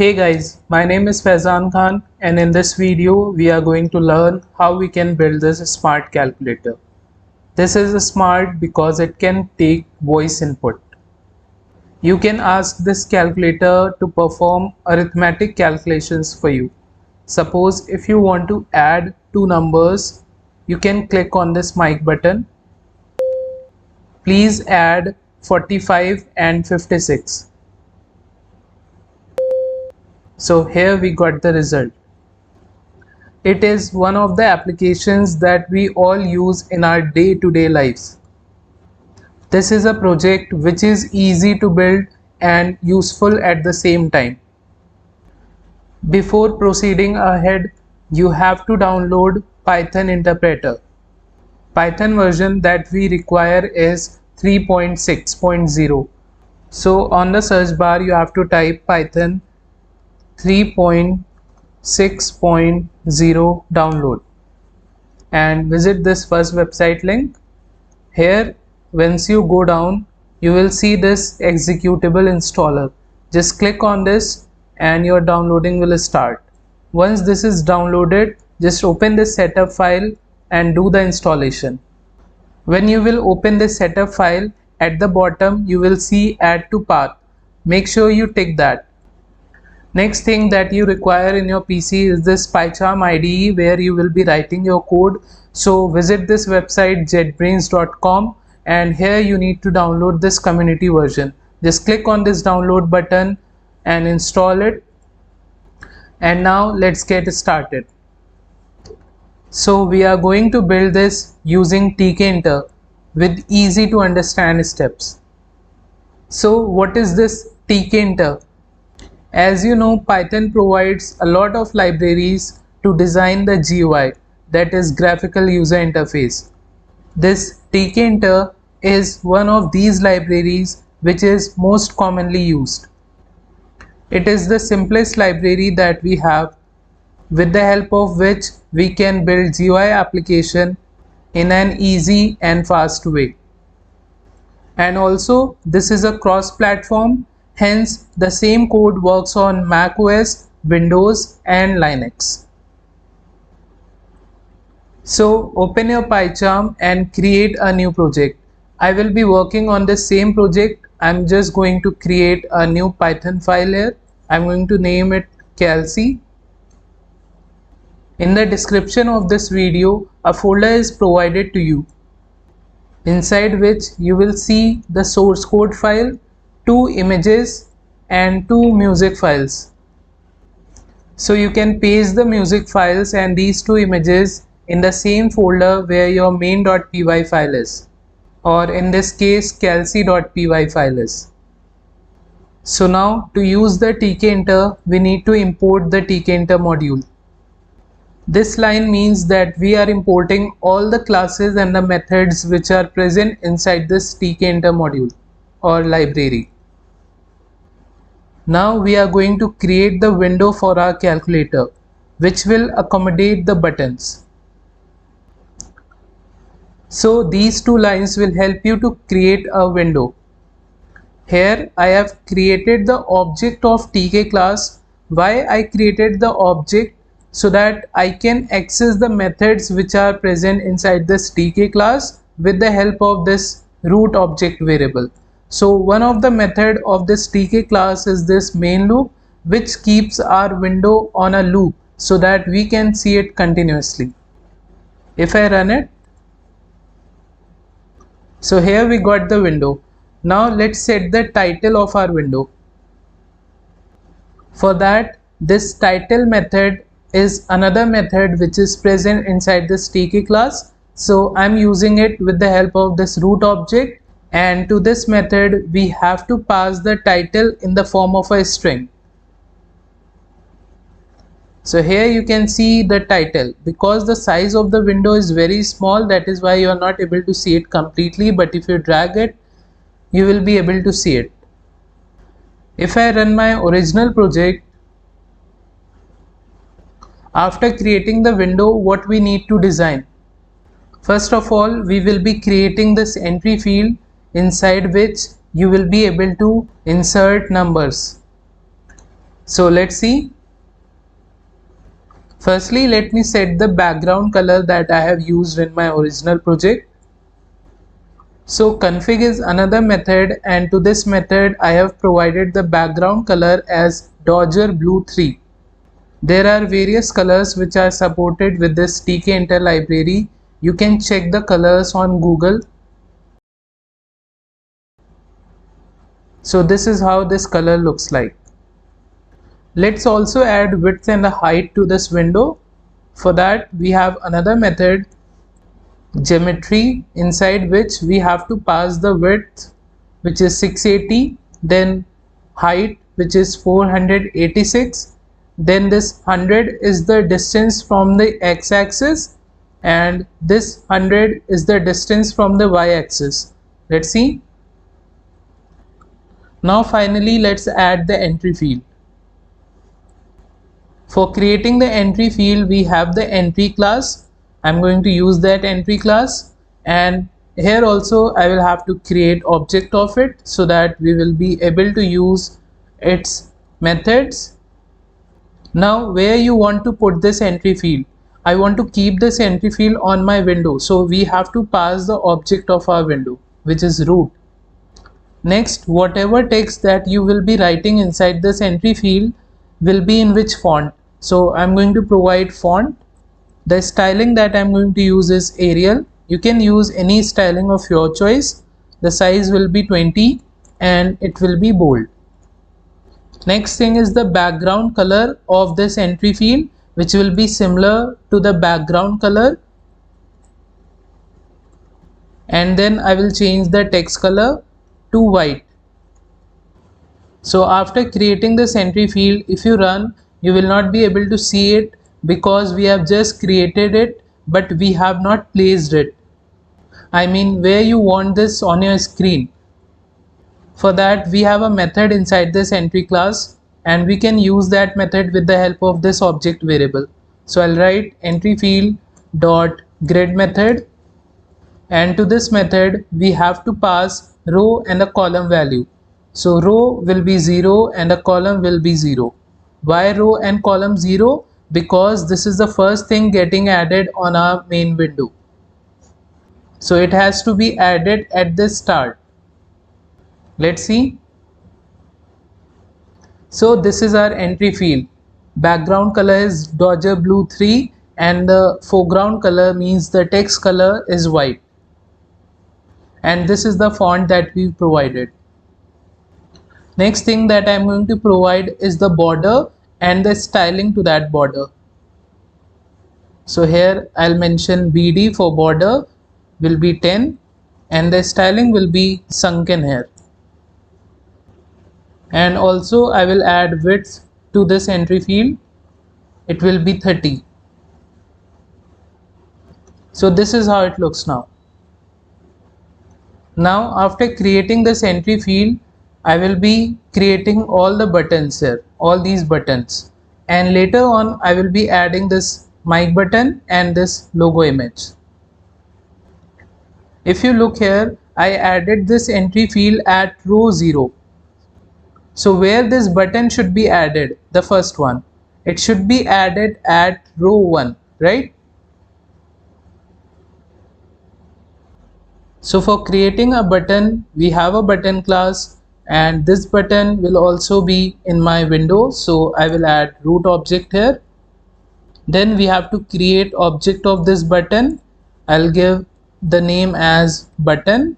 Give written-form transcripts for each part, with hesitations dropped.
Hey guys, my name is Faizan Khan and in this video we are going to learn how we can build this smart calculator. This is smart because it can take voice input. You can ask this calculator to perform arithmetic calculations for you. Suppose if you want to add two numbers, you can click on this mic button. Please add 45 and 56. So here we got the result. It is one of the applications that we all use in our day-to-day lives. This is a project which is easy to build and useful at the same time. Before proceeding ahead, you have to download Python Interpreter. Python version that we require is 3.6.0. So on the search bar you have to type Python 3.6.0 download and visit this first website link. Here once you go down you will see this executable installer. Just click on this and your downloading will start. Once this is downloaded, just open this setup file and do the installation. When you will open this setup file, at the bottom you will see add to path. Make sure you tick that. Next thing that you require in your PC is this PyCharm IDE where you will be writing your code. So visit this website jetbrains.com and here you need to download this community version. Just click on this download button and install it. And now let's get started. So we are going to build this using tkinter with easy to understand steps. So what is this tkinter? As you know, Python provides a lot of libraries to design the GUI, that is graphical user interface. This tkinter is one of these libraries which is most commonly used. It is the simplest library that we have, with the help of which we can build GUI application in an easy and fast way. And also this is a cross-platform, hence the same code works on Mac OS, Windows and Linux. So open your PyCharm and create a new project. I will be working on the same project. I'm just going to create a new Python file here. I'm going to name it calc. In the description of this video, a folder is provided to you, inside which you will see the source code file, 2 images and 2 music files. So you can paste the music files and these 2 images in the same folder where your main.py file is, or in this case calc.py file is. So now to use the tkinter, we need to import the tkinter module. This line means that we are importing all the classes and the methods which are present inside this tkinter module or library. Now we are going to create the window for our calculator which will accommodate the buttons. So these 2 lines will help you to create a window. Here I have created the object of tk class. Why I created the object? So that I can access the methods which are present inside this tk class with the help of this root object variable. So one of the method of this tk class is this main loop, which keeps our window on a loop so that we can see it continuously. If I run it, so here we got the window. Now let's set the title of our window. For that, this title method is another method which is present inside this tk class. So I'm using it with the help of this root object, and to this method we have to pass the title in the form of a string. So here you can see the title. Because the size of the window is very small, that is why you are not able to see it completely, but if you drag it you will be able to see it. If I run my original project, after creating the window, what we need to design? First of all, we will be creating this entry field inside which you will be able to insert numbers. So let's see. Firstly, let me set the background color that I have used in my original project. So config is another method, and to this method I have provided the background color as Dodger Blue 3. There are various colors which are supported with this tkinter library. You can check the colors on Google. So this is how this color looks like. Let's also add width and the height to this window. For that we have another method, geometry, inside which we have to pass the width, which is 680, then height, which is 486, then this 100 is the distance from the x-axis, and this 100 is the distance from the y-axis. Let's see. Now finally let's add the entry field. For creating the entry field we have the entry class. I'm going to use that entry class, and here also I will have to create object of it so that we will be able to use its methods. Now where you want to put this entry field? I want to keep this entry field on my window, so we have to pass the object of our window, which is root. Next, whatever text that you will be writing inside this entry field will be in which font. So I'm going to provide font. The styling that I'm going to use is Arial. You can use any styling of your choice. The size will be 20 and it will be bold. Next thing is the background color of this entry field, which will be similar to the background color. And then I will change the text color to white. So after creating this entry field, if you run, you will not be able to see it because we have just created it, but we have not placed it. I mean, where you want this on your screen. For that, we have a method inside this entry class, and we can use that method with the help of this object variable. So I'll write entry field dot grid method, and to this method we have to pass row and a column value. So row will be 0 and a column will be 0. Why row and column 0? Because this is the first thing getting added on our main window. So it has to be added at the start. Let's see. So this is our entry field. Background color is Dodger Blue 3 and the foreground color means the text color is white. And this is the font that we provided. Next thing that I am going to provide is the border and the styling to that border. So here I'll mention BD for border will be 10 and the styling will be sunken here. And also I will add width to this entry field. It will be 30. So this is how it looks now. Now after creating this entry field, I will be creating all the buttons here, all these buttons, and later on I will be adding this mic button and this logo image. If you look here, I added this entry field at row 0. So where this button should be added, the first one, it should be added at row 1, right? So for creating a button, we have a button class, and this button will also be in my window. So I will add root object here. Then we have to create object of this button. I'll give the name as button.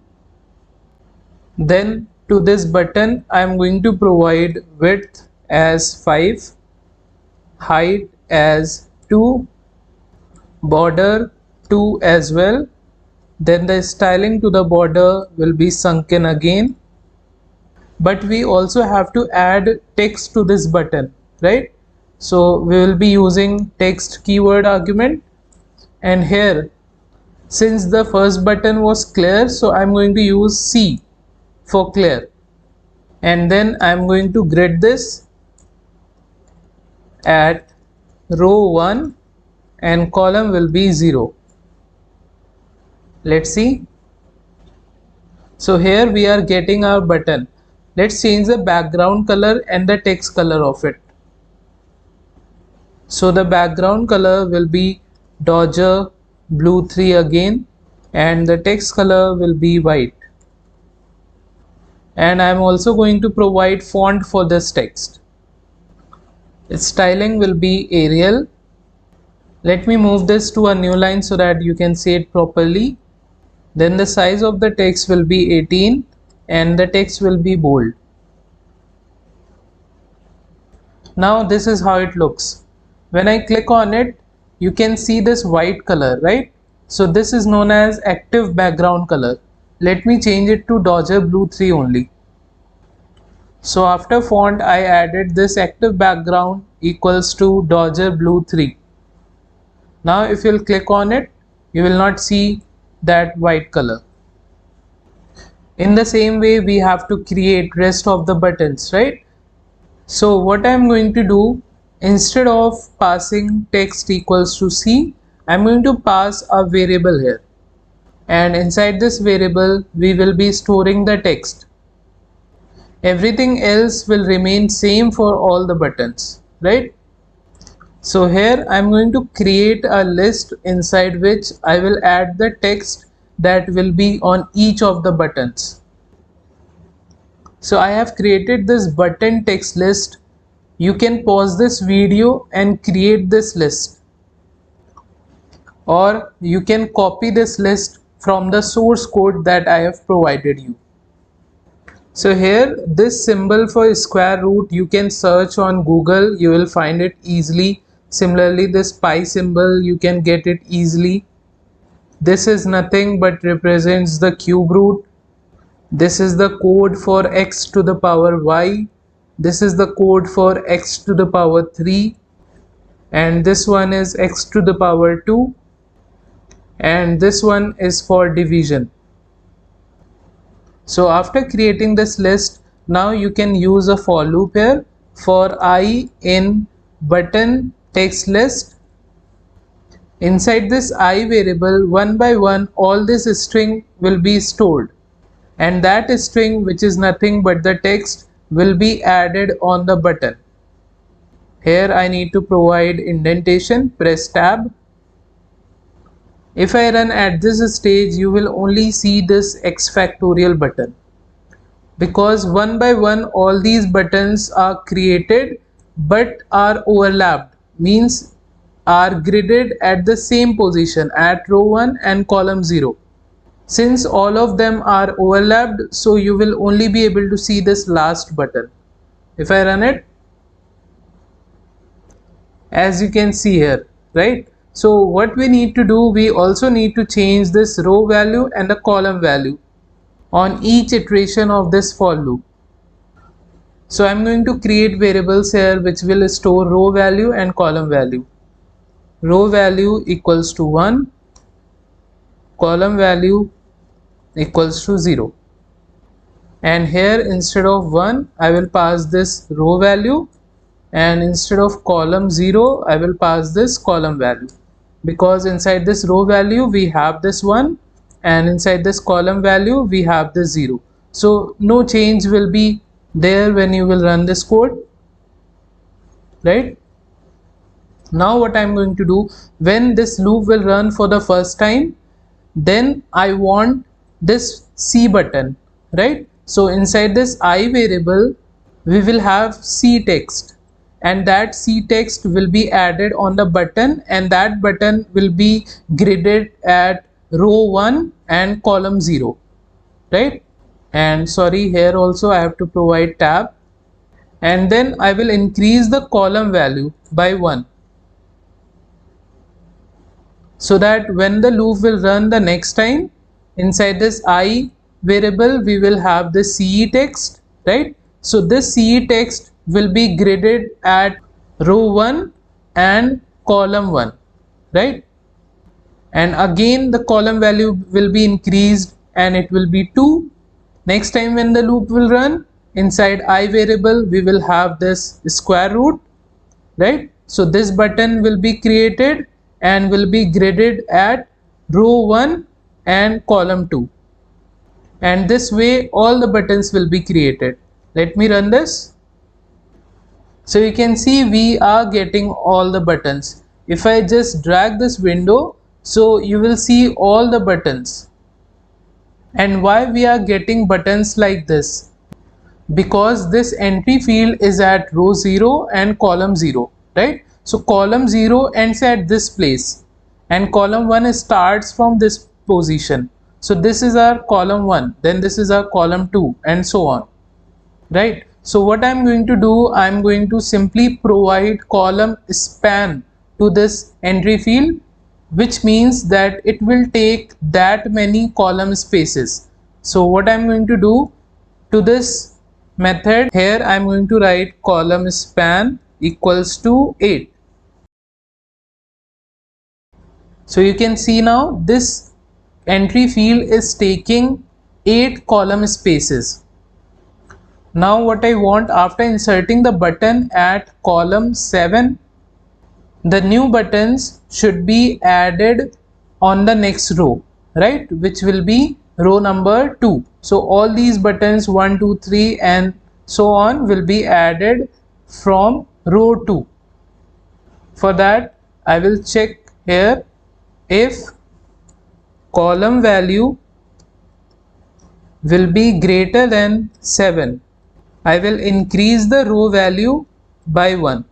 Then to this button, I'm going to provide width as 5, height as 2, border 2 as well. Then the styling to the border will be sunken again. But we also have to add text to this button, right? So we will be using text keyword argument, and here since the first button was clear, so I'm going to use C for clear, and then I'm going to grid this at row 1 and column will be 0. Let's see. So here we are getting our button. Let's change the background color and the text color of it. So the background color will be Dodger Blue 3 again, and the text color will be white. And I am also going to provide font for this text. Its styling will be Arial. Let me move this to a new line so that you can see it properly. Then the size of the text will be 18 and the text will be bold. Now this is how it looks. When I click on it, you can see this white color, right? So this is known as active background color. Let me change it to Dodger Blue 3 only. So after font, I added this active background equals to Dodger Blue 3. Now if you'll click on it, you will not see that white color. In the same way, we have to create rest of the buttons, right? So what I'm going to do, instead of passing text equals to C, I'm going to pass a variable here. And inside this variable, we will be storing the text. Everything else will remain same for all the buttons, right? So here I'm going to create a list inside which I will add the text that will be on each of the buttons. So I have created this button text list. You can pause this video and create this list, or you can copy this list from the source code that I have provided you. So here this symbol for square root, you can search on Google, you will find it easily. Similarly, this pi symbol, you can get it easily. This is nothing but represents the cube root. This is the code for x to the power y. This is the code for x to the power 3. And this one is x to the power 2. And this one is for division. So after creating this list, now you can use a for loop here. For I in button text list, inside this I variable, one by one all this string will be stored, and that string, which is nothing but the text, will be added on the button. Here I need to provide indentation. Press tab. If I run at this stage, you will only see this x factorial button, because one by one all these buttons are created but are overlapped, means are gridded at the same position at row 1 and column 0. Since all of them are overlapped, so you will only be able to see this last button. If I run it, as you can see here, right? So what we need to do, we also need to change this row value and the column value on each iteration of this for loop. So I'm going to create variables here which will store row value and column value. Row value equals to 1, column value equals to 0. And here instead of 1, I will pass this row value, and instead of column 0, I will pass this column value, because inside this row value we have this 1 and inside this column value we have this 0. So no change will be there when you will run this code, right? Now what I'm going to do, when this loop will run for the first time, then I want this C button, right? So inside this I variable, we will have C text, and that C text will be added on the button, and that button will be gridded at row 1 and column 0, right? And sorry, here also I have to provide tab, and then I will increase the column value by 1, so that when the loop will run the next time, inside this I variable we will have the CE text, right? So this CE text will be gridded at row 1 and column 1, right? And again the column value will be increased and it will be 2. Next time when the loop will run, inside I variable we will have this square root, right? So this button will be created and will be gridded at row 1 and column 2, and this way all the buttons will be created. Let me run this. So you can see we are getting all the buttons. If I just drag this window, so you will see all the buttons. And why we are getting buttons like this? Because this entry field is at row 0 and column 0, right? So column 0 ends at this place and column 1 starts from this position. So this is our column 1, then this is our column 2 and so on, right? So what I'm going to do, I'm going to simply provide column span to this entry field, which means that it will take that many column spaces. So what I'm going to do, to this method here I'm going to write column span equals to 8. So you can see now this entry field is taking 8 column spaces. Now what I want, after inserting the button at column 7, the new buttons should be added on the next row, right, which will be row number 2. So all these buttons 1 2 3 and so on will be added from row 2. For that I will check here if column value will be greater than 7, I will increase the row value by 1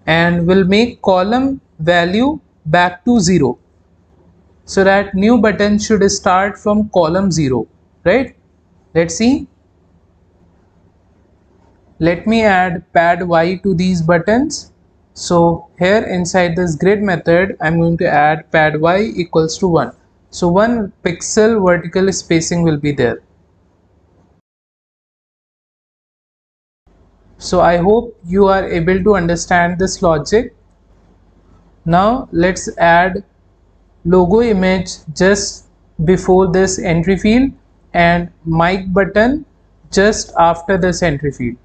and will make column value back to 0, so that new button should start from column 0, right? Let's see. Let me add pad y to these buttons. So here inside this grid method I'm going to add pad y equals to 1. So 1 pixel vertical spacing will be there. So I hope you are able to understand this logic. Now let's add logo image just before this entry field and mic button just after this entry field.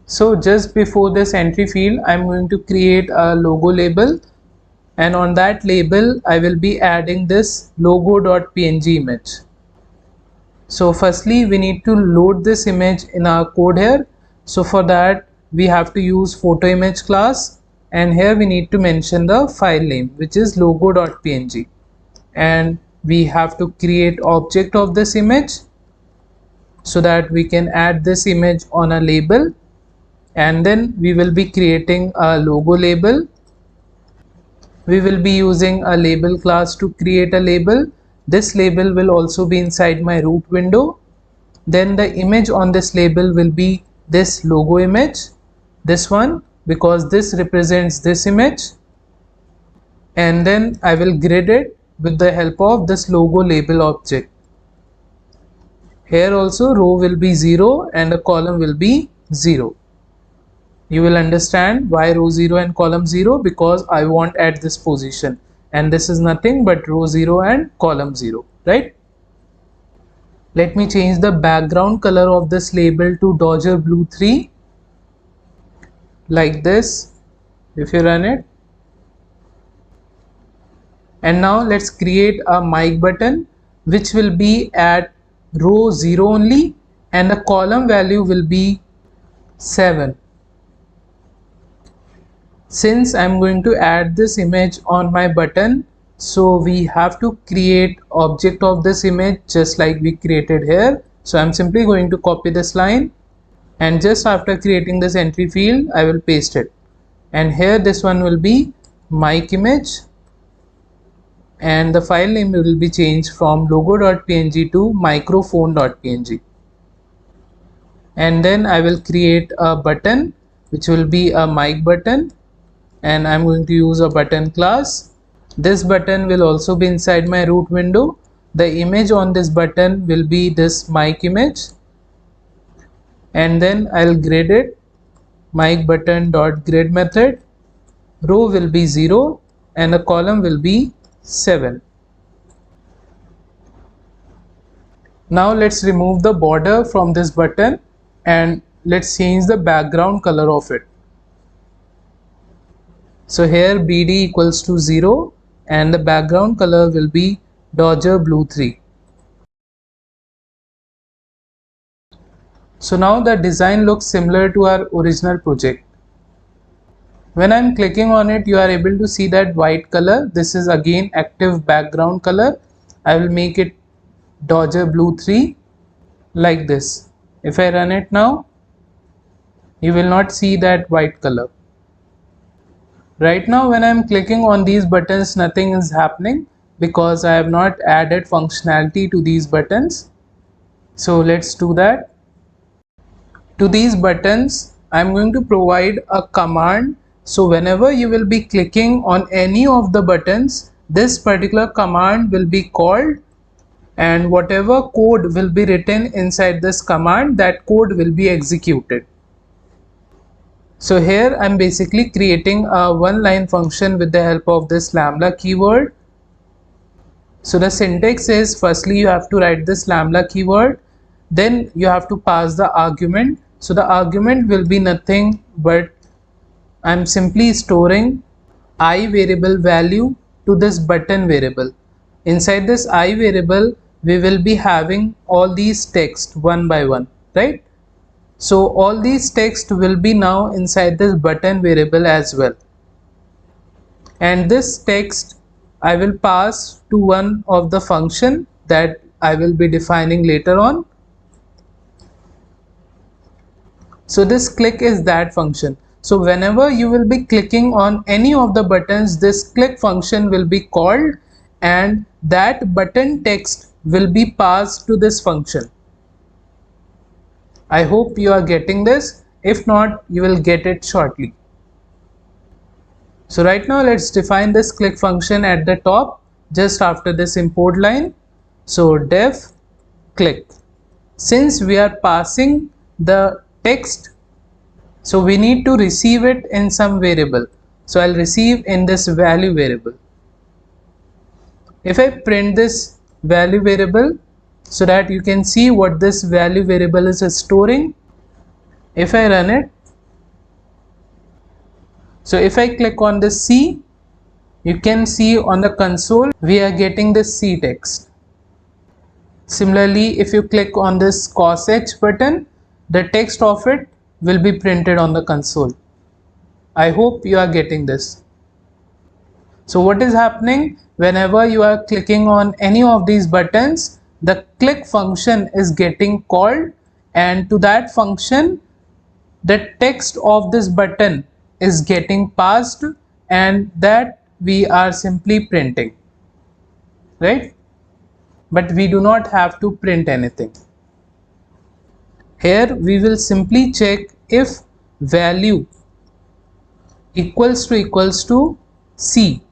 So just before this entry field I'm going to create a logo label, and on that label I will be adding this logo.png image. So firstly we need to load this image in our code here. So for that we have to use photo image class, and here we need to mention the file name, which is logo.png, and we have to create object of this image so that we can add this image on a label, and then we will be creating a logo label. We will be using a label class to create a label. This label will also be inside my root window. Then the image on this label will be this logo image, this one, because this represents this image, and then I will grid it with the help of this logo label object. Here also row will be 0 and a column will be 0. You will understand why row 0 and column 0, because I want at this position, and this is nothing but row 0 and column 0, right? Let me change the background color of this label to Dodger Blue 3, like this, if you run it. And now let's create a mic button which will be at row 0 only, and the column value will be 7. Since I'm going to add this image on my button, so we have to create object of this image just like we created here. So I'm simply going to copy this line, and just after creating this entry field I will paste it, and here this one will be mic image, and the file name will be changed from logo.png to microphone.png. And then I will create a button which will be a mic button, and I'm going to use a button class. This button will also be inside my root window. The image on this button will be this mic image, and then I'll grid it, mic button dot grid method. Row will be 0 and a column will be 7. Now let's remove the border from this button and let's change the background color of it. So here BD equals to 0 and the background color will be Dodger Blue 3. So now the design looks similar to our original project. When I'm clicking on it, you are able to see that white color. This is again active background color. I will make it Dodger Blue 3 like this. If I run it now, you will not see that white color. Right now when I'm clicking on these buttons, nothing is happening because I have not added functionality to these buttons. So let's do that. To these buttons, I'm going to provide a command. So whenever you will be clicking on any of the buttons, this particular command will be called, and whatever code will be written inside this command, that code will be executed. So here I'm basically creating a one-line function with the help of this lambda keyword. So the syntax is, firstly you have to write this lambda keyword, then you have to pass the argument. So the argument will be nothing but I'm simply storing I variable value to this button variable. Inside this I variable we will be having all these text one by one, right? So all these text will be now inside this button variable as well, and this text I will pass to one of the function that I will be defining later on. So this click is that function. So whenever you will be clicking on any of the buttons, this click function will be called and that button text will be passed to this function. I hope you are getting this. If not, you will get it shortly. So right now let's define this click function at the top just after this import line. So def click. Since we are passing the text, so we need to receive it in some variable. So I'll receive in this value variable. If I print this value variable so that you can see what this value variable is storing, if I run it, so if I click on this C, you can see on the console we are getting this C text. Similarly, if you click on this cos H button, the text of it will be printed on the console. I hope you are getting this. So what is happening whenever you are clicking on any of these buttons, the click function is getting called, and to that function the text of this button is getting passed, and that we are simply printing, right? But we do not have to print anything. Here we will simply check if value equals to C.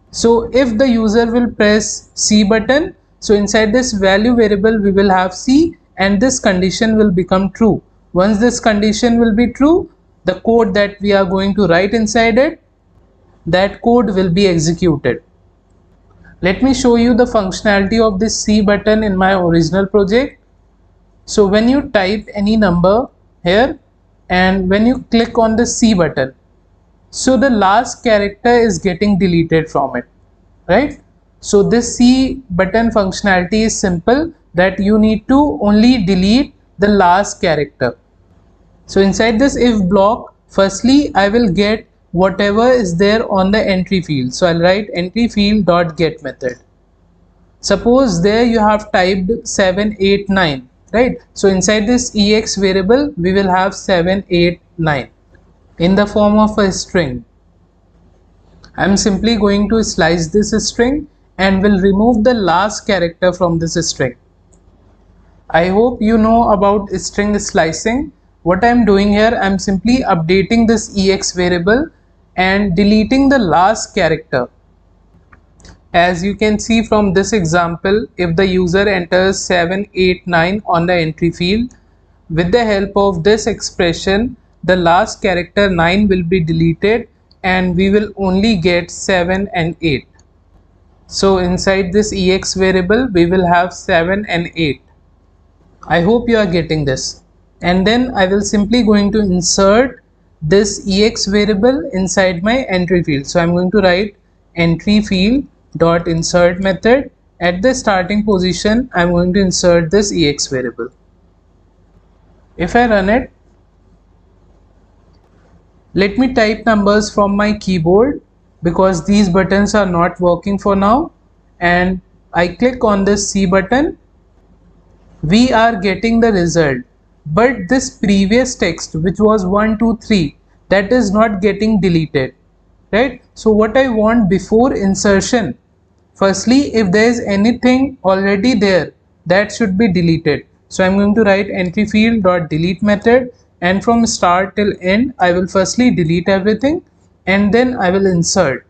So if the user will press C button, so inside this value variable we will have C and this condition will become true. Once this condition will be true, the code that we are going to write inside it, that code will be executed. Let me show you the functionality of this C button in my original project. So when you type any number here and when you click on the C button, so the last character is getting deleted from it, right? So this C button functionality is simple, that you need to only delete the last character. So inside this if block, firstly I will get whatever is there on the entry field. So I'll write entry field dot get method. Suppose there you have typed 789, right? So inside this ex variable we will have 789 in the form of a string. I am simply going to slice this string and will remove the last character from this string. I hope you know about string slicing. What I am doing here, I am simply updating this ex variable and deleting the last character. As you can see from this example, if the user enters 789 on the entry field, with the help of this expression, the last character 9 will be deleted and we will only get 7 and 8. So inside this ex variable, we will have 7 and 8. I hope you are getting this. And then I will simply going to insert this ex variable inside my entry field. So I'm going to write entry field dot insert method. At the starting position, I'm going to insert this ex variable. If I run it, let me type numbers from my keyboard because these buttons are not working for now, and I click on this C button. We are getting the result, but this previous text which was 1 2 3, that is not getting deleted, right? So what I want before insertion, firstly if there is anything already there, that should be deleted. So I'm going to write entry field dot delete method, and from start till end I will firstly delete everything and then I will insert.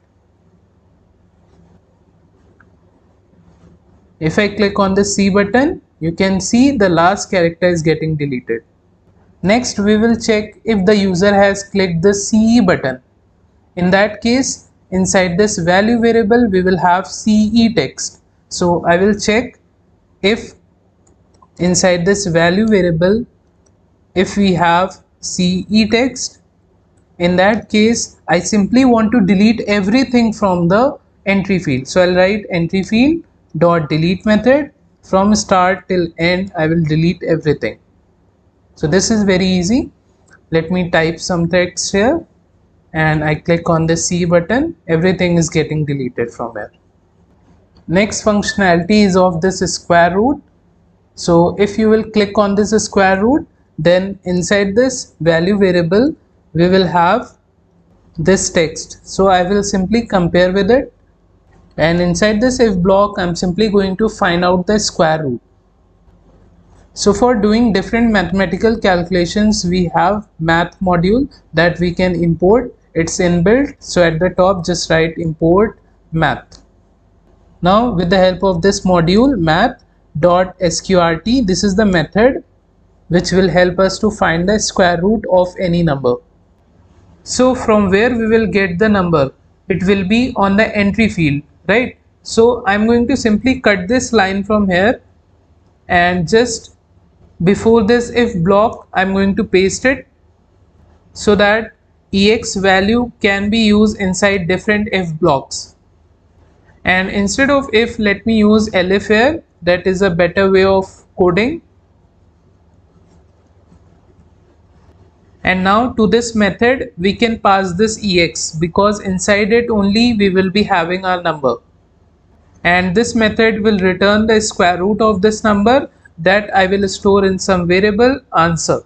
If I click on the C button, you can see the last character is getting deleted. Next, we will check if the user has clicked the CE button. In that case, inside this value variable, we will have CE text. So I will check if inside this value variable, if we have CE text. In that case, I simply want to delete everything from the entry field. So I'll write entry field dot delete method. From start till end, I will delete everything. So this is very easy. Let me type some text here and I click on the C button. Everything is getting deleted from here. Next functionality is of this square root. So if you will click on this square root, then inside this value variable we will have this text. So I will simply compare with it, and inside this if block I'm simply going to find out the square root. So for doing different mathematical calculations, we have math module that we can import. It's inbuilt, so at the top just write import math. Now with the help of this module math.sqrt, this is the method which will help us to find the square root of any number. So from where we will get the number? It will be on the entry field, right? So I'm going to simply cut this line from here, and just before this if block I'm going to paste it so that ex value can be used inside different if blocks. And instead of if, let me use elif here. That is a better way of coding. And now to this method we can pass this ex because inside it only we will be having our number, and this method will return the square root of this number that I will store in some variable answer.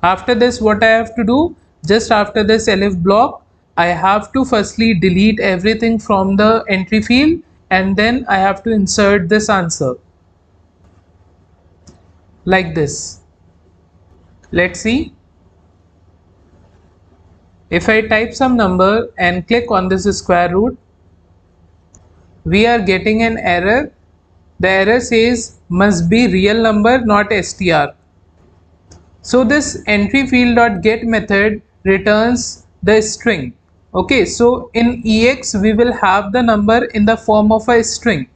After this, what I have to do, just after this elif block, I have to firstly delete everything from the entry field, and then I have to insert this answer like this. Let's see. If I type some number and click on this square root, we are getting an error. The error says must be real number, not str. So this entry field dot get method returns the string. Okay, so in ex we will have the number in the form of a string.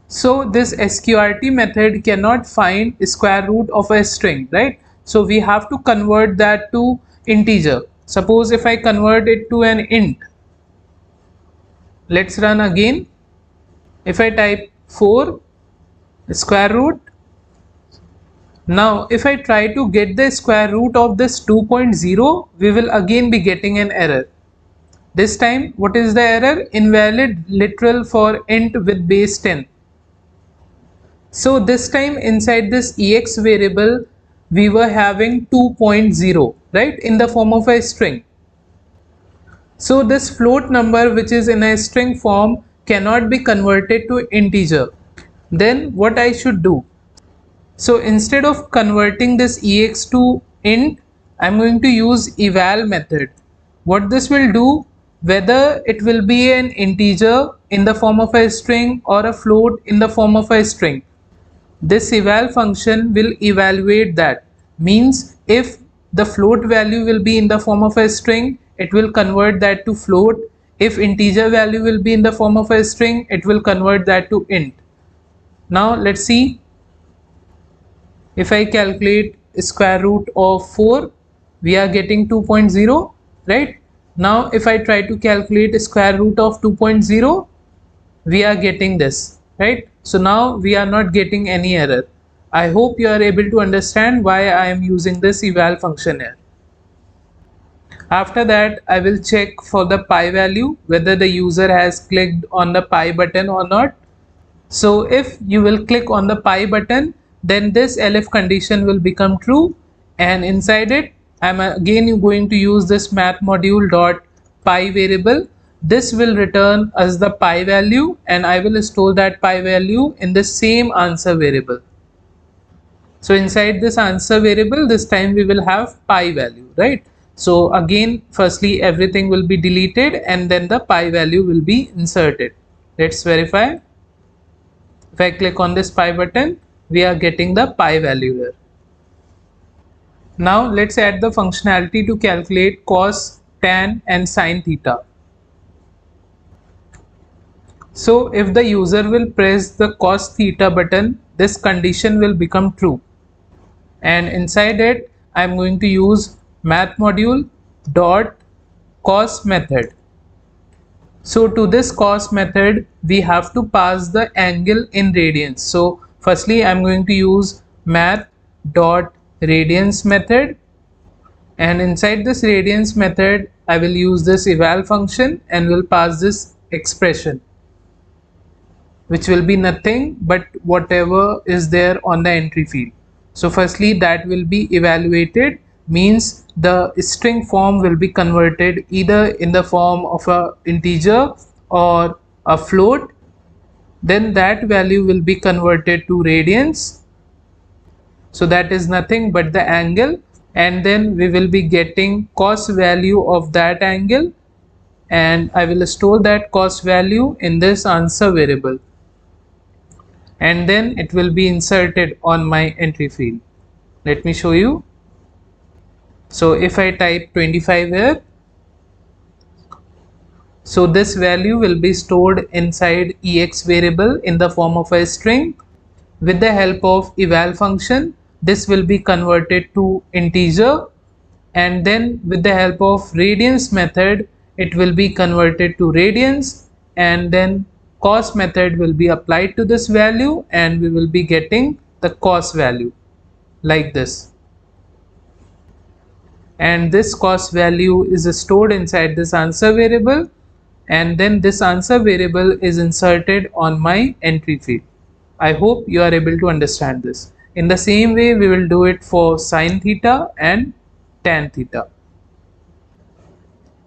So this sqrt method cannot find square root of a string, right? So we have to convert that to integer. Suppose if I convert it to an int, let's run again. If I type 4 square root, now if I try to get the square root of this 2.0, we will again be getting an error. This time what is the error? Invalid literal for int with base 10. So this time inside this ex variable we were having 2.0, right, in the form of a string. So this float number which is in a string form cannot be converted to integer. Then what I should do? So instead of converting this ex to int, I'm going to use eval method. What this will do, whether it will be an integer in the form of a string or a float in the form of a string, this eval function will evaluate that. Means if the float value will be in the form of a string, it will convert that to float. If integer value will be in the form of a string, it will convert that to int. Now let's see. If I calculate square root of 4, we are getting 2.0, right? Now if I try to calculate square root of 2.0, we are getting this, right? So now we are not getting any error. I hope you are able to understand why I am using this eval function here. After that, I will check for the pi value whether the user has clicked on the pi button or not. So if you will click on the pi button, then this elif condition will become true, and inside it I'm again going to use this math module dot pi variable. This will return us the pi value, and I will store that pi value in the same answer variable. So inside this answer variable, this time we will have pi value, right? So again, firstly everything will be deleted and then the pi value will be inserted. Let's verify. If I click on this pi button, we are getting the pi value here. Now let's add the functionality to calculate cos, tan and sin theta. So if the user will press the cos theta button, this condition will become true. And inside it, I am going to use math module dot cos method. So to this cos method, we have to pass the angle in radians. So firstly, I'm going to use math dot radians method, and inside this radians method, I will use this eval function and will pass this expression, which will be nothing but whatever is there on the entry field. So firstly, that will be evaluated, means the string form will be converted either in the form of a integer or a float. Then that value will be converted to radians. So that is nothing but the angle, and then we will be getting cos value of that angle, and I will store that cos value in this answer variable, and then it will be inserted on my entry field. Let me show you. So if I type 25 here, so this value will be stored inside ex variable in the form of a string. With the help of eval function, this will be converted to integer, and then with the help of radians method, it will be converted to radians, and then cos method will be applied to this value, and we will be getting the cos value like this. And this cos value is stored inside this answer variable, and then this answer variable is inserted on my entry field. I hope you are able to understand this. In the same way, we will do it for sin theta and tan theta.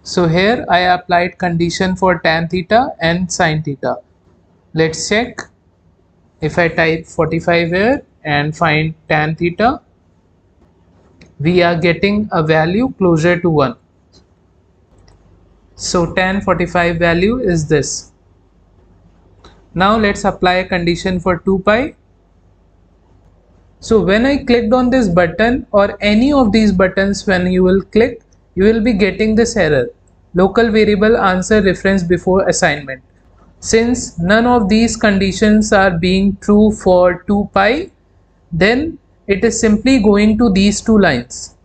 So here I applied condition for tan theta and sin theta. Let's check. If I type 45 here and find tan theta, we are getting a value closer to 1. So tan 45 value is this. Now let's apply a condition for 2 pi. So when I clicked on this button or any of these buttons, when you will click, you will be getting this error, local variable answer reference before assignment. Since none of these conditions are being true for 2 pi, then it is simply going to these two lines.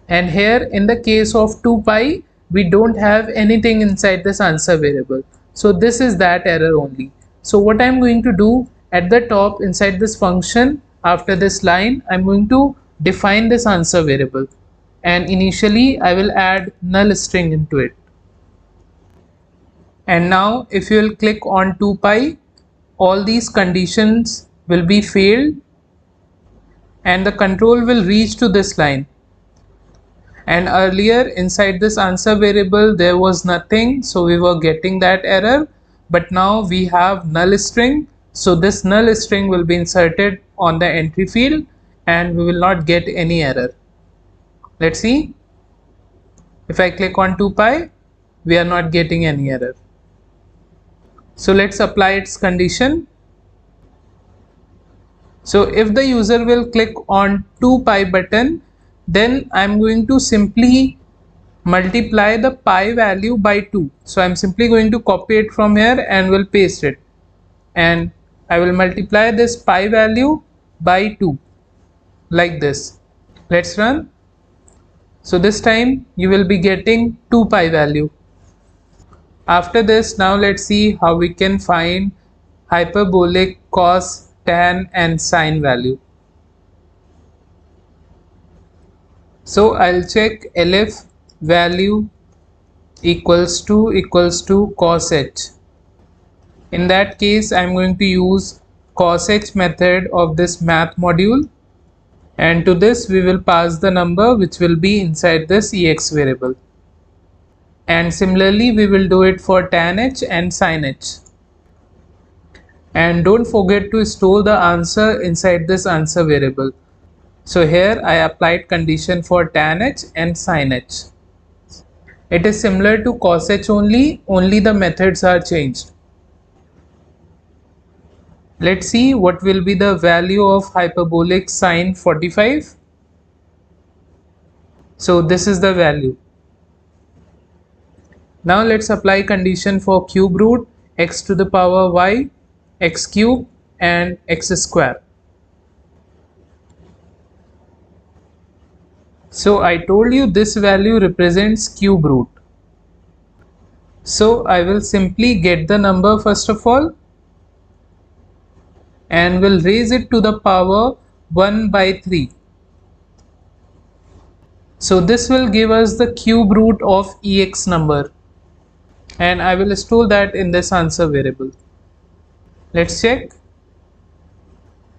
And here in the case of 2 pi, we don't have anything inside this answer variable. So this is that error only. So what I'm going to do at the top inside this function, after this line, I'm going to define this answer variable, and initially I will add null string into it. And now if you will click on 2 pi, all these conditions will be failed and the control will reach to this line. And earlier inside this answer variable there was nothing, so we were getting that error, but now we have null string, so this null string will be inserted on the entry field and we will not get any error. Let's see. If I click on 2 pi, we are not getting any error. So let's apply its condition. So if the user will click on 2 pi button, then I'm going to simply multiply the pi value by 2. So I'm simply going to copy it from here and will paste it, and I will multiply this pi value by 2 like this. Let's run. So this time you will be getting 2 pi value. After this, now let's see how we can find hyperbolic, cos, tan and sin value. So I'll check elif value equals to cos h. In that case, I'm going to use cos h method of this math module, and to this we will pass the number which will be inside this ex variable. And similarly we will do it for tan h and sin h. And don't forget to store the answer inside this answer variable. So here I applied condition for tan h and sin h. It is similar to cos h only the methods are changed. Let's see what will be the value of hyperbolic sine 45. So this is the value. Now let's apply condition for cube root x to the power y, x cube and x square. So I told you this value represents cube root. So I will simply get the number first of all and will raise it to the power 1 by 3. So this will give us the cube root of ex number, and I will store that in this answer variable. Let's check.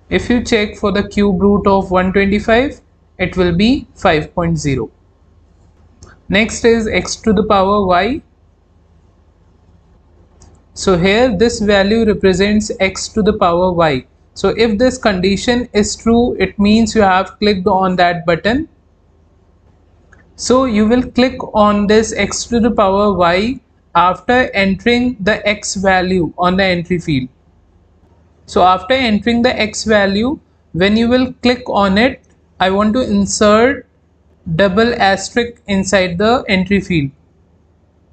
If you check for the cube root of 125, it will be 5.0. Next is x to the power y. So here this value represents x to the power y. So if this condition is true, it means you have clicked on that button. So you will click on this x to the power y after entering the x value on the entry field. So after entering the x value, when you will click on it, I want to insert double asterisk inside the entry field.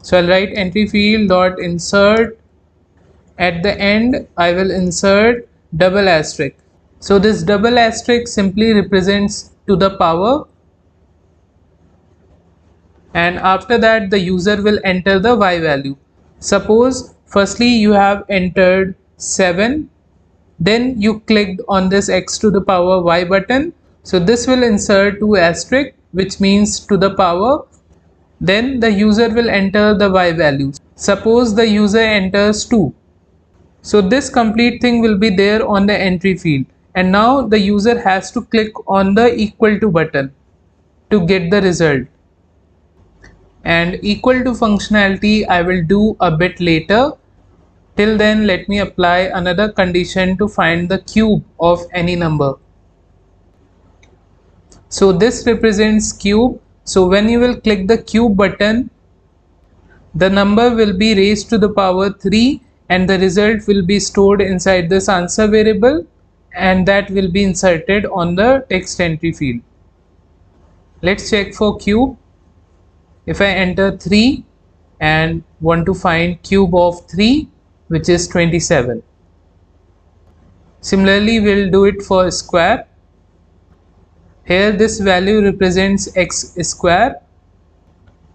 So I'll write entry field dot insert. At the end, I will insert double asterisk. So this double asterisk simply represents to the power, and after that the user will enter the y value. Suppose firstly you have entered 7, then you clicked on this x to the power y button. So this will insert 2 asterisk, which means to the power. Then the user will enter the y value. Suppose the user enters 2. So this complete thing will be there on the entry field, and now the user has to click on the equal to button to get the result. And equal to functionality I will do a bit later. Till then, let me apply another condition to find the cube of any number. So this represents cube. So when you will click the cube button, the number will be raised to the power 3 and the result will be stored inside this answer variable, and that will be inserted on the text entry field. Let's check for cube. If I enter 3 and want to find cube of 3, which is 27. Similarly, we'll do it for square. Here this value represents x square,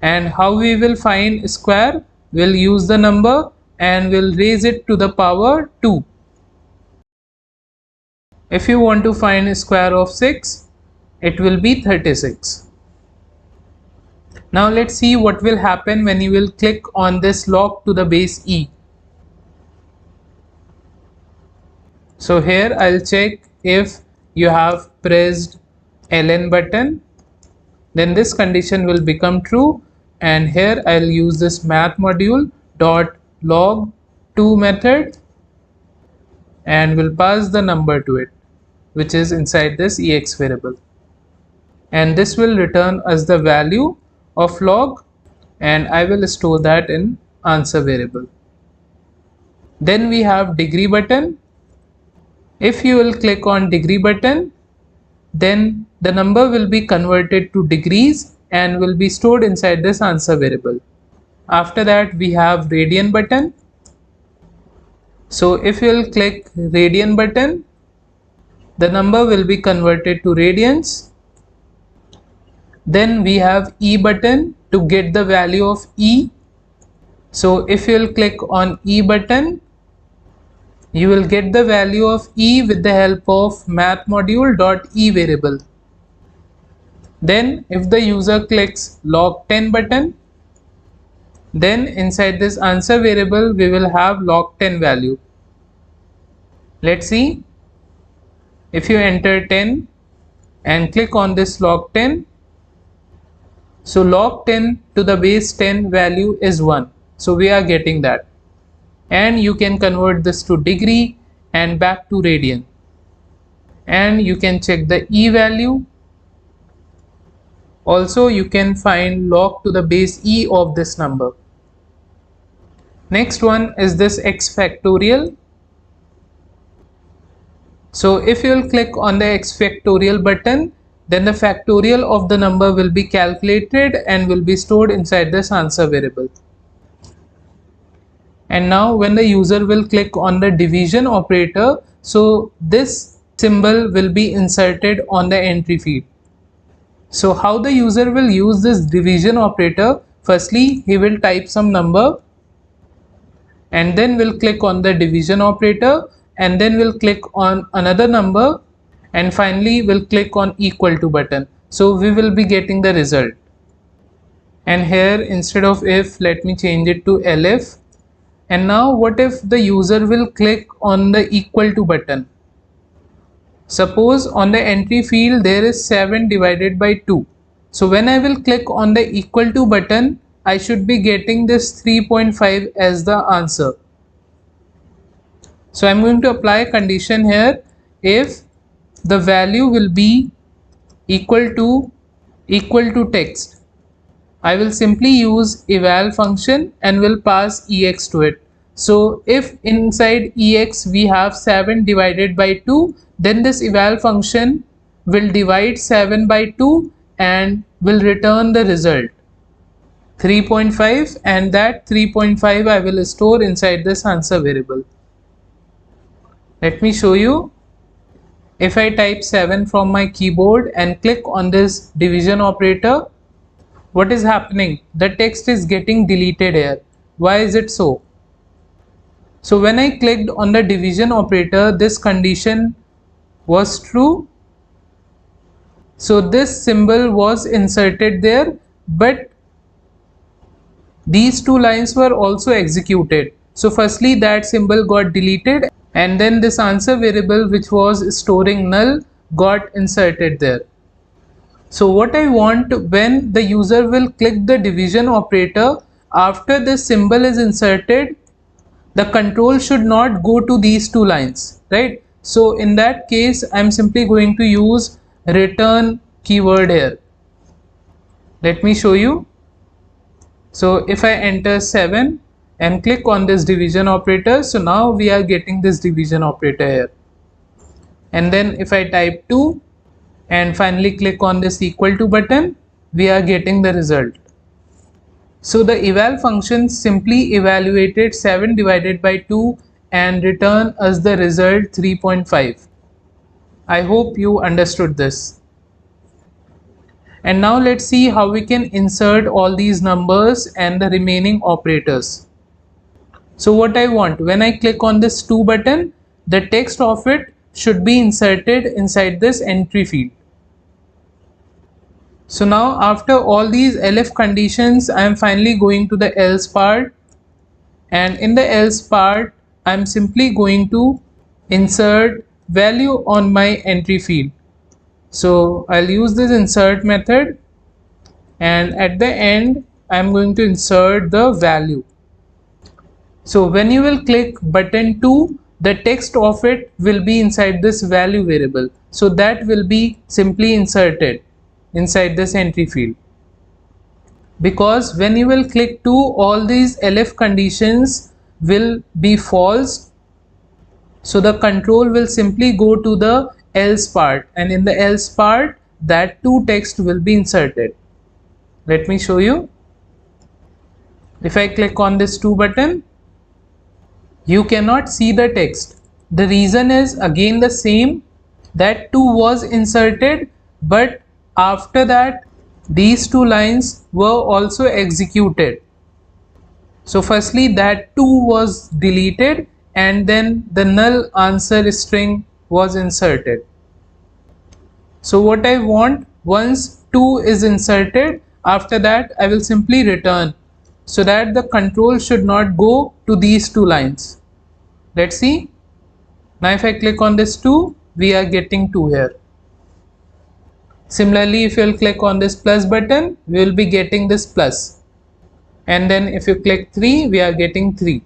and how we will find square? We'll use the number and we'll raise it to the power 2. If you want to find square of 6, it will be 36. Now let's see what will happen when you will click on this log to the base e. So here I'll check if you have pressed ln button, then this condition will become true, and here I'll use this math module dot log 2 method and will pass the number to it, which is inside this ex variable, and this will return us the value of log, and I will store that in answer variable. Then we have degree button. If you will click on degree button, then the number will be converted to degrees and will be stored inside this answer variable. After that we have radian button. So if you will click radian button, the number will be converted to radians. Then we have E button to get the value of E. So if you will click on E button, you will get the value of E with the help of math module dot E variable. Then if the user clicks log10 button, then inside this answer variable we will have log10 value. Let's see. If you enter 10 and click on this log10, so log10 to the base 10 value is 1. So we are getting that. And you can convert this to degree and back to radian. And you can check the E value. Also you can find log to the base E of this number. Next one is this x factorial. So if you will click on the x factorial button, then the factorial of the number will be calculated and will be stored inside this answer variable. And now when the user will click on the division operator, so this symbol will be inserted on the entry field. So how the user will use this division operator? Firstly, he will type some number and then will click on the division operator, and then will click on another number, and finally will click on equal to button. So we will be getting the result. And here instead of if, let me change it to elif. And now what if the user will click on the equal to button? Suppose on the entry field there is 7 divided by 2. So when I will click on the equal to button, I should be getting this 3.5 as the answer. So I'm going to apply a condition here. If the value will be equal to text, I will simply use eval function and will pass ex to it. So if inside ex we have 7 divided by 2, then this eval function will divide 7 by 2 and will return the result 3.5, and that 3.5 I will store inside this answer variable. Let me show you. If I type 7 from my keyboard and click on this division operator, what is happening? The text is getting deleted here. Why is it so? So when I clicked on the division operator, this condition was true. So this symbol was inserted there, but these two lines were also executed. So firstly that symbol got deleted, and then this answer variable which was storing null got inserted there. So what I want, when the user will click the division operator, after this symbol is inserted, the control should not go to these two lines, right? So in that case, I'm simply going to use return keyword here. Let me show you. So if I enter 7 and click on this division operator, so now we are getting this division operator here. And then if I type 2 and finally click on this equal to button, we are getting the result. So the eval function simply evaluated 7 divided by 2 and return us the result 3.5. I hope you understood this. And now let's see how we can insert all these numbers and the remaining operators. So what I want, when I click on this 2 button, the text of it should be inserted inside this entry field. So now after all these elif conditions, I am finally going to the else part, and in the else part I am simply going to insert value on my entry field. So I'll use this insert method, and at the end I am going to insert the value. So when you will click button 2, the text of it will be inside this value variable, so that will be simply inserted inside this entry field. Because when you will click 2, all these elif conditions will be false, so the control will simply go to the else part, and in the else part that 2 text will be inserted. Let me show you. If I click on this 2 button, you cannot see the text. The reason is again the same, that 2 was inserted, but after that these 2 lines were also executed. So firstly that 2 was deleted, and then the null answer string was inserted. So what I want, once 2 is inserted, after that I will simply return, so that the control should not go to these two lines. Let's see. Now if I click on this 2, we are getting 2 here. Similarly, if you will click on this plus button, we will be getting this plus. And then if you click 3, we are getting 3.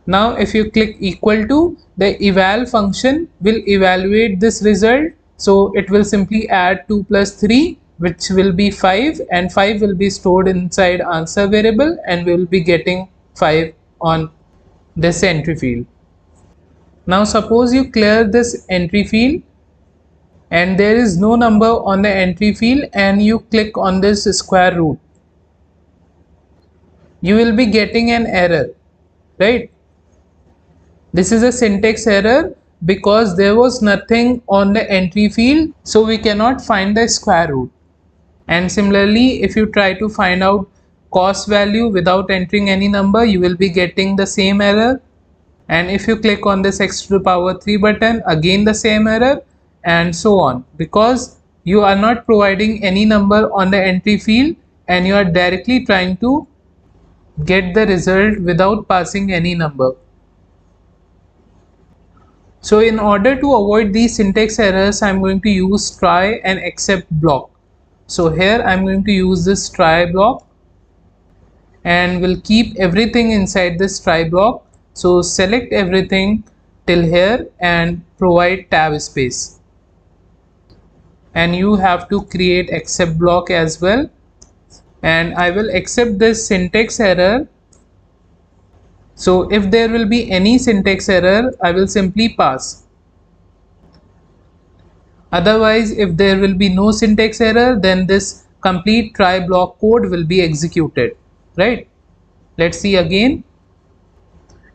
Now if you click equal to, the eval function will evaluate this result. So it will simply add 2 plus 3, which will be 5, and 5 will be stored inside answer variable, and we will be getting 5 on this entry field. Now suppose you clear this entry field and there is no number on the entry field, and you click on this square root. You will be getting an error, right? This is a syntax error because there was nothing on the entry field, so we cannot find the square root. And similarly, if you try to find out cost value without entering any number, you will be getting the same error. And if you click on this x to the power 3 button, again the same error, and so on, because you are not providing any number on the entry field and you are directly trying to get the result without passing any number. So in order to avoid these syntax errors, I am going to use try and except block. So here I am going to use this try block, and we'll keep everything inside this try block. So select everything till here and provide tab space, and you have to create except block as well, and I will accept this syntax error. So if there will be any syntax error, I will simply pass. Otherwise, if there will be no syntax error, then this complete try block code will be executed, right? Let's see again.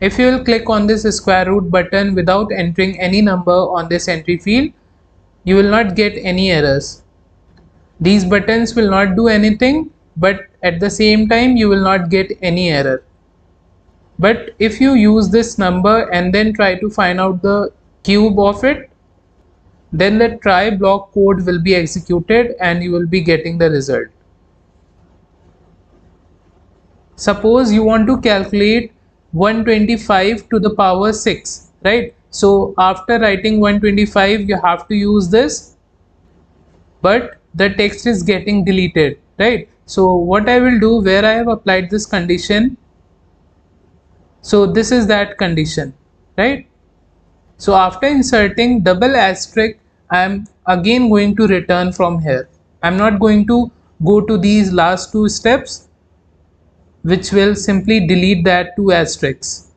If you will click on this square root button without entering any number on this entry field, you will not get any errors. These buttons will not do anything, but at the same time you will not get any error. But if you use this number and then try to find out the cube of it, then the try block code will be executed and you will be getting the result. Suppose you want to calculate 125 to the power 6, right? So after writing 125, you have to use this, but the text is getting deleted, right? So what I will do, where I have applied this condition, so this is that condition, right? So after inserting double asterisk, I am again going to return from here. I am not going to go to these last two steps, which will simply delete that two asterisks.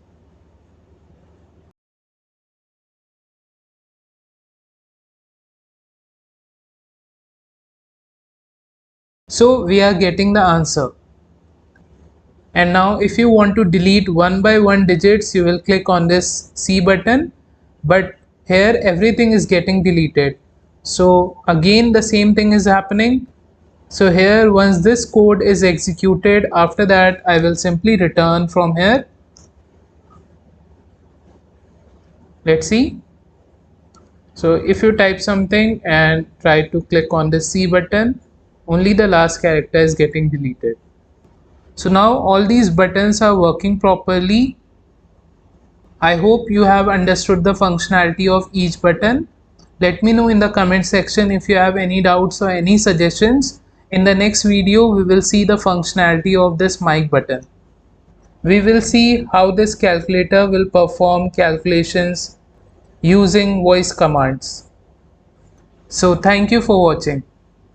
So we are getting the answer. And now if you want to delete one by one digits, you will click on this C button, but here everything is getting deleted. So again the same thing is happening. So here, once this code is executed, after that I will simply return from here. Let's see. So if you type something and try to click on the C button, only the last character is getting deleted. So now all these buttons are working properly. I hope you have understood the functionality of each button. Let me know in the comment section if you have any doubts or any suggestions. In the next video, we will see the functionality of this mic button. We will see how this calculator will perform calculations using voice commands. So thank you for watching.